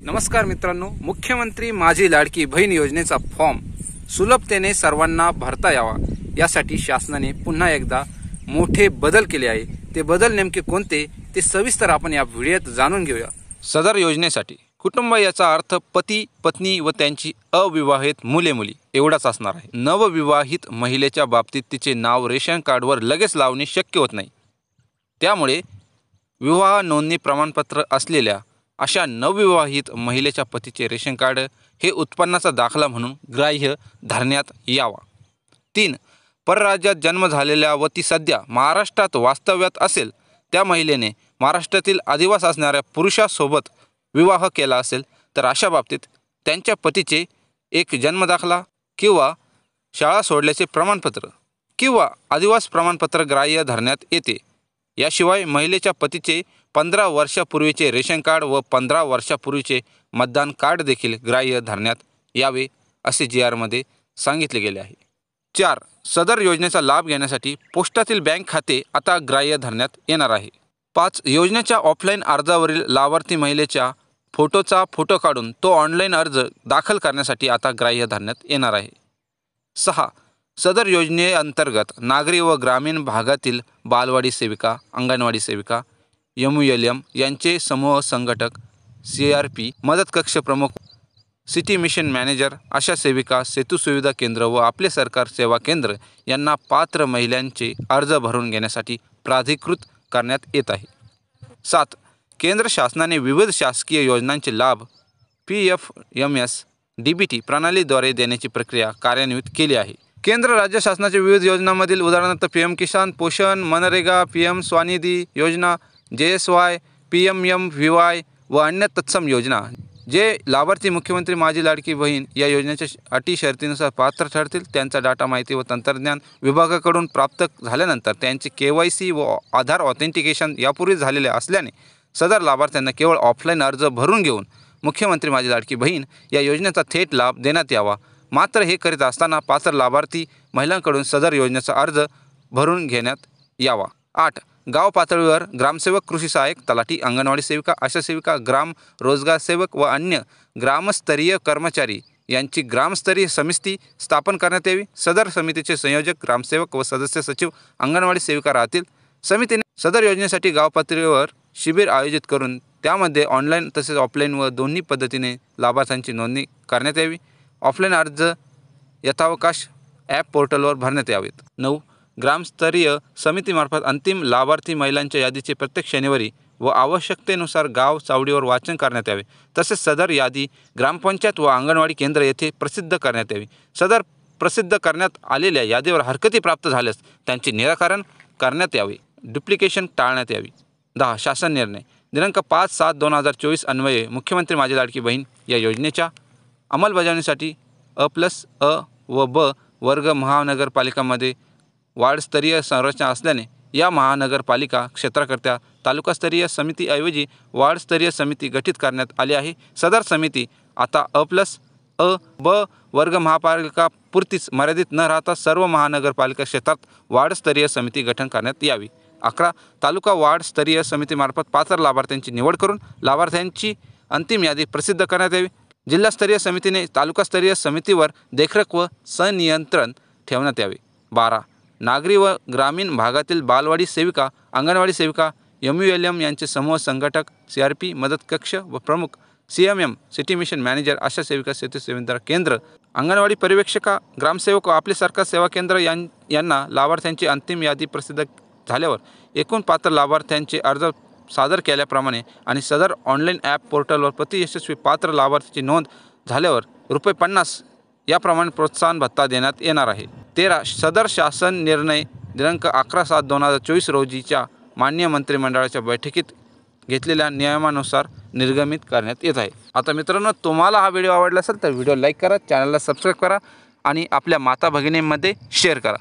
नमस्कार मित्रांनो, मुख्यमंत्री माझी लाडकी बहीण योजनेचा फॉर्म सुलभतेने सर्वांना भरता यावा यासाठी शासनाने पुन्हा एकदा मोठे बदल केले आहे। ते बदल नेमके कोणते ते सविस्तर आपण या व्हिडिओत जाणून घेऊया। सदर योजनेसाठी कुटुंब याचा अर्थ पती पत्नी व त्यांची अविवाहित मुले मुली एवढाच असणार आहे। नवविवाहित महिलेच्या बाबतीत तिचे नाव रेशन कार्डवर लगेच लावणे शक्य होत नाही। त्यामुळे विवाह नोंदणी प्रमाणपत्र असलेल्या अशा नवविवाहित महिलेच्या पतीचे रेशन कार्ड हे उत्पन्नाचा दाखला म्हणून ग्राह्य धरण्यात यावा। 3. परराज्यात जन्म झालेल्या व ती सध्या महाराष्ट्रात वास्तव्यात असेल त्या महिलेने महाराष्ट्रातील अधिवास असणाऱ्या पुरुषासोबत विवाह केला असेल तर अशा बाबतीत त्यांच्या पतीचे एक जन्मदाखला किंवा शाळा सोडल्याचे प्रमाणपत्र किंवा अधिवास प्रमाणपत्र ग्राह्य धरण्यात येते। याशिवाय महिलेच्या पतीचे 15 वर्षापूर्वीचे रेशन कार्ड व 15 वर्षापूर्वीचे मतदान कार्ड देखील ग्राह्य धरण्यात यावे असे जी आरमध्ये सांगितले गेले आहे। 4. सदर योजनेचा लाभ घेण्यासाठी पोस्टातील बँक खाते आता ग्राह्य धरण्यात येणार आहे। 5. योजनेच्या ऑफलाईन अर्जावरील लाभार्थी महिलेच्या फोटोचा फोटो काढून तो ऑनलाईन अर्ज दाखल करण्यासाठी आता ग्राह्य धरण्यात येणार आहे। 6. सदर योजनेअंतर्गत नागरी व ग्रामीण भागातील बालवाडी सेविका, अंगणवाडी सेविका, MULM यांचे समूह संघटक, CRP, मदत कक्ष प्रमुख, सिटी मिशन मॅनेजर, आशा सेविका, सेतू सुविधा केंद्र व आपले सरकार सेवा केंद्र यांना पात्र महिलांचे अर्ज भरून घेण्यासाठी प्राधिकृत करण्यात येत आहे। 7. केंद्र शासनाने विविध शासकीय योजनांचे लाभ PFMS DBT प्रणालीद्वारे देण्याची प्रक्रिया कार्यान्वित केली आहे। केंद्र राज्य शासनाच्या विविध योजनांमधील उदाहरणार्थ PM किसान, पोषण, मनरेगा, PM स्वनिधी योजना, JSY, PMMVY व अन्य तत्सम योजना जे लाभार्थी मुख्यमंत्री माझी लाडकी बहीण या योजनेच्या अटी शर्तीनुसार पात्र ठरतील त्यांचा डाटा माहिती व तंत्रज्ञान विभागाकडून प्राप्त झाल्यानंतर त्यांचे KYC व आधार ऑथेंटिकेशन यापूर्वी झालेले असल्याने सदर लाभार्थ्यांना केवळ ऑफलाईन अर्ज भरून घेऊन मुख्यमंत्री माझी लाडकी बहीण या योजनेचा थेट लाभ देण्यात यावा। मात्र हे करीत असताना पात्र लाभार्थी महिलांकडून सदर योजनेचा अर्ज भरून घेण्यात यावा। 8. गाव पातळीवर ग्रामसेवक, कृषी सहाय्यक, तलाठी, अंगणवाडी सेविका, आशा सेविका, ग्राम रोजगार सेवक व अन्य ग्रामस्तरीय कर्मचारी यांची ग्रामस्तरीय समिती स्थापन करण्यात यावी। सदर समितीचे संयोजक ग्रामसेवक व सदस्य सचिव अंगणवाडी सेविका राहतील। समितीने सदर योजनेसाठी गाव पातळीवर शिबिर आयोजित करून त्यामध्ये ऑनलाईन तसेच ऑफलाईन व दोन्ही पद्धतीने लाभार्थ्यांची नोंदणी करण्यात यावी। ऑफलाईन अर्ज यथावकाश ॲप पोर्टलवर भरण्यात यावेत। 9. ग्रामस्तरीय समितीमार्फत अंतिम लाभार्थी महिलांच्या यादीचे प्रत्येक शनिवारी व आवश्यकतेनुसार गाव चावडीवर वाचन करण्यात यावे। तसेच सदर यादी ग्रामपंचायत व अंगणवाडी केंद्र येथे प्रसिद्ध करण्यात यावी। सदर प्रसिद्ध करण्यात आलेल्या यादीवर हरकती प्राप्त झाल्यास त्यांचे निराकरण करण्यात यावे, डुप्लिकेशन टाळण्यात यावी। 10. शासन निर्णय दिनांक 5/7/2024 अन्वये मुख्यमंत्री माझी लाडकी बहीण या योजनेच्या अंमलबजावणीसाठी अ व ब वर्ग महानगरपालिकांमध्ये वार्डस्तरीय संरचना असल्याने या महानगरपालिका क्षेत्राकरता तालुकास्तरीय समितीऐवजी वार्डस्तरीय समिती गठीत करण्यात आली आहे। सदर समिती आता अ ब वर्ग महापालिका पुरतीच मर्यादित न राहता सर्व महानगरपालिका क्षेत्रात वार्डस्तरीय समिती गठन करण्यात यावी। 11. तालुका वार्डस्तरीय समितीमार्फत पात्र लाभार्थ्यांची निवड करून लाभार्थ्यांची अंतिम यादी प्रसिद्ध करण्यात यावी। जिल्हास्तरीय समितीने तालुकास्तरीय समितीवर देखरेख व संनियंत्रण ठेवण्यात यावे। 12. नागरी व ग्रामीण भागातील बालवाडी सेविका, अंगणवाडी सेविका, MULM यांचे समूह संघटक, CRP, मदत कक्ष व प्रमुख, CMM, सिटी मिशन मॅनेजर, आशा सेविका, सेतू सुविधा केंद्र, अंगणवाडी पर्यवेक्षिका, ग्रामसेवक व आपले सरकार सेवा केंद्र यांना लाभार्थ्यांची अंतिम यादी प्रसिद्ध झाल्यावर एकूण पात्र लाभार्थ्यांचे अर्ज सादर केल्याप्रमाणे आणि सदर ऑनलाईन ॲप पोर्टलवर प्रति यशस्वी पात्र लाभार्थीची नोंद झाल्यावर ₹50 याप्रमाणे प्रोत्साहन भत्ता देण्यात येणार आहे। 13. सदर शासन निर्णय दिनांक 11/7/2024 रोजीच्या मान्य मंत्रिमंडळाच्या बैठकीत घेतलेल्या नियमानुसार निर्गमित करण्यात येत आहे। आता मित्रांनो, तुम्हाला हा व्हिडिओ आवडला असेल तर व्हिडिओ लाईक करा, चॅनलला सबस्क्राईब करा आणि आपल्या माता भगिनींमध्ये शेअर करा।